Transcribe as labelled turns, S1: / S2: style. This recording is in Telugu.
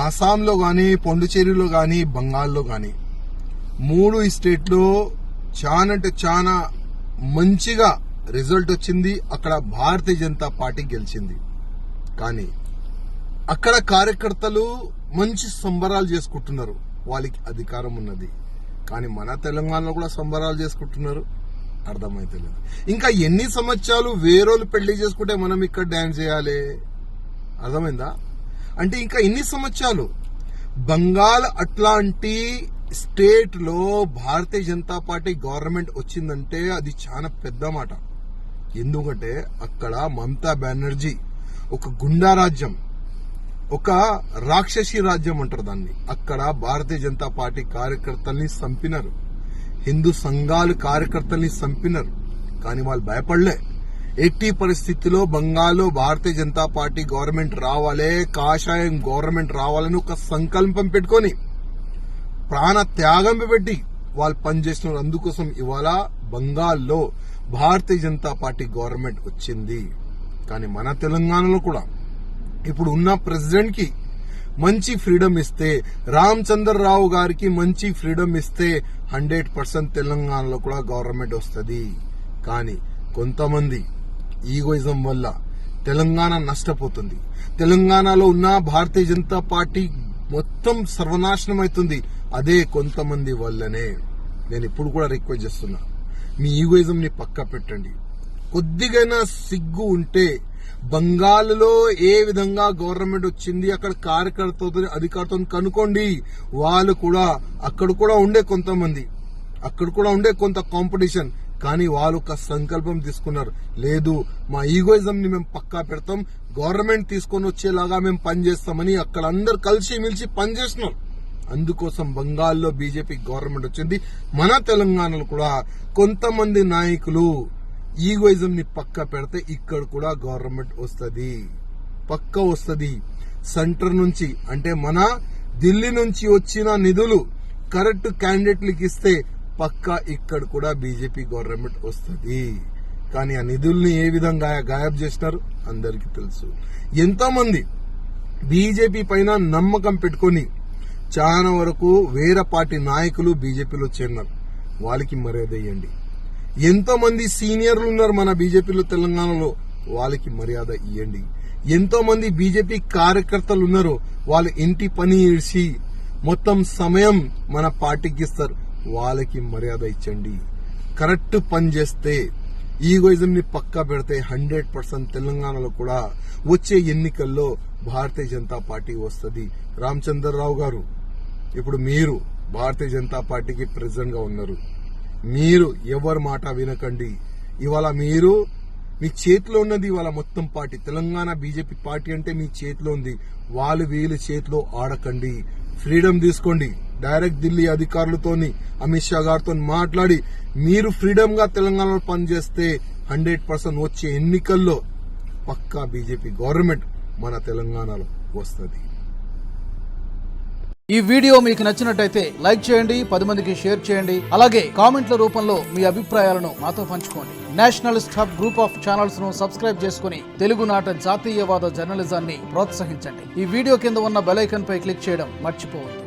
S1: ఆసాంలో కానీ, పాండిచేరిలో కానీ, బంగాల్లో కానీ 3 స్టేట్లో చాలా మంచిగా రిజల్ట్ వచ్చింది. అక్కడ భారతీయ జనతా పార్టీ గెలిచింది. కానీ అక్కడ కార్యకర్తలు మంచి సంబరాలు చేసుకుంటున్నారు, వాళ్ళకి అధికారం ఉన్నది. కానీ మన తెలంగాణలో కూడా సంబరాలు చేసుకుంటున్నారు, అర్థమైతే లేదు. ఇంకా ఎన్ని సంవత్సరాలు వేరేలు పెళ్లి చేసుకుంటే మనం ఇక్కడ డాన్స్ చేయాలి? అర్థమైందా? అంటే ఇంకా ఎన్ని సంవత్సరాలు? బంగాల్ అట్లాంటి స్టేట్ లో భారతీయ జనతా పార్టీ గవర్నమెంట్ వచ్చిందంటే అది చాలా పెద్ద మాట. ఎందుకంటే అక్కడ మమతా బెనర్జీ ఒక గుండా రాజ్యం, ఒక రాక్షసి రాజ్యం అంటారు దాన్ని. అక్కడ భారతీయ జనతా పార్టీ కార్యకర్తల్ని చంపినారు, హిందూ సంఘాలు కార్యకర్తల్ని చంపినారు. కానీ వాళ్ళు భయపడలే. ఎట్టి పరిస్థితిలో బంగాల్లో భారతీయ జనతా పార్టీ గవర్నమెంట్ రావాలే, కాషాయం గవర్నమెంట్ రావాలని ఒక సంకల్పం పెట్టుకొని ప్రాణ త్యాగం పెట్టి వాళ్ళు పనిచేస్తున్నారు. అందుకోసం ఇవాళ బంగాల్లో భారతీయ జనతా పార్టీ గవర్నమెంట్ వచ్చింది. కానీ మన తెలంగాణలో కూడా ఇప్పుడు ఉన్న ప్రెసిడెంట్ కి మంచి ఫ్రీడమ్ ఇస్తే, రామచంద్రరావు గారికి మంచి ఫ్రీడమ్ ఇస్తే 100% తెలంగాణలో కూడా గవర్నమెంట్ వస్తుంది. కానీ కొంతమంది ఈగోయిజం వల్ల తెలంగాణ నష్టపోతుంది. తెలంగాణలో ఉన్న భారతీయ జనతా పార్టీ మొత్తం సర్వనాశనం అవుతుంది. అదే కొంతమంది వల్లనే. నేను ఇప్పుడు కూడా రిక్వెస్ట్ చేస్తున్నా, మీ ఈగోయిజం ని పక్క పెట్టండి. కొద్దిగైనా సిగ్గు ఉంటే బంగాల్లో ఏ విధంగా గవర్నమెంట్ వచ్చింది, అక్కడ కార్యకర్తలతో అధికారులతో కనుక్కోండి. వాళ్ళు కూడా అక్కడ కూడా ఉండే కొంతమంది, అక్కడ కూడా ఉండే కొంత కాంపిటీషన్. కానీ వాళ్ళు ఒక సంకల్పం తీసుకున్నారు, లేదు మా ఈగోయిజం ని మేము పక్కా పెడతాం, గవర్నమెంట్ తీసుకొని వచ్చేలాగా మేము పనిచేస్తామని అక్కడ అందరు కలిసి మిలిసి పనిచేస్తున్నారు. అందుకోసం బంగాల్లో బీజేపీ గవర్నమెంట్ వచ్చింది. మన తెలంగాణలో కూడా కొంతమంది నాయకులు ఈగోయిజం ని పక్క పెడితే ఇక్కడ కూడా గవర్నమెంట్ వస్తుంది, పక్క వస్తుంది. సెంటర్ నుంచి అంటే మన ఢిల్లీ నుంచి వచ్చిన నిధులు కరెక్ట్ క్యాండిడేట్లకి ఇస్తే పక్క ఇక్కడ కూడా బీజేపీ గవర్నమెంట్ వస్తుంది. కానీ ఆ నిధుల్ని ఏ విధంగా గాయబ్ చేసినారు అందరికీ తెలుసు. ఎంతో మంది బీజేపీ పైన నమ్మకం పెట్టుకుని చాలా వరకు వేరే పార్టీ నాయకులు బీజేపీలో చేరినారు, వాళ్ళకి మర్యాద ఇవ్వండి. ఎంతో మంది సీనియర్లు ఉన్నారు మన బీజేపీలో తెలంగాణలో, వాళ్ళకి మర్యాద ఇవ్వండి. ఎంతో మంది బీజేపీ కార్యకర్తలు ఉన్నారు, వాళ్ళ ఇంటి పని ఇడిచి మొత్తం సమయం మన పార్టీకి ఇస్తారు, వాళ్ళకి మర్యాద ఇచ్చండి. కరెక్ట్ పని చేస్తే, ఈగోయిజం ని పక్కా పెడితే 100% తెలంగాణలో కూడా వచ్చే ఎన్నికల్లో భారతీయ జనతా పార్టీ వస్తుంది. రామచంద్రరావు గారు, ఇప్పుడు మీరు భారతీయ జనతా పార్టీకి ప్రెసిడెంట్ గా ఉన్నారు. మీరు ఎవరి మాట వినకండి. ఇవాళ మీరు మీ చేతిలో ఉన్నది ఇవాళ మొత్తం పార్టీ, తెలంగాణ బీజేపీ పార్టీ అంటే మీ చేతిలో ఉంది. వాళ్ళు వీళ్ళు చేతిలో ఆడకండి, ఫ్రీడమ్ తీసుకోండి. డైరెక్ట్ ఢిల్లీ అధికారులతోని, అమిత్ షా గారితో మాట్లాడి మీరు ఫ్రీడమ్ గా తెలంగాణలో పనిచేస్తే 100% వచ్చే ఎన్నికల్లో పక్కా బీజేపీ గవర్నమెంట్ మన తెలంగాణలో వస్తుంది.
S2: ఈ వీడియో మీకు నచ్చినట్టయితే లైక్ చేయండి, 10 మందికి షేర్ చేయండి. అలాగే కామెంట్ల రూపంలో మీ అభిప్రాయాలను మాతో పంచుకోండి. Nationalist hub group of channels ను సబ్స్క్రైబ్ చేసుకుని తెలుగునాట జాతీయవాద జర్నలిజాన్ని ప్రోత్సహించండి. ఈ వీడియో కింద ఉన్న బెల్ ఐకాన్ పై క్లిక్ చేయడం మర్చిపోవద్దు.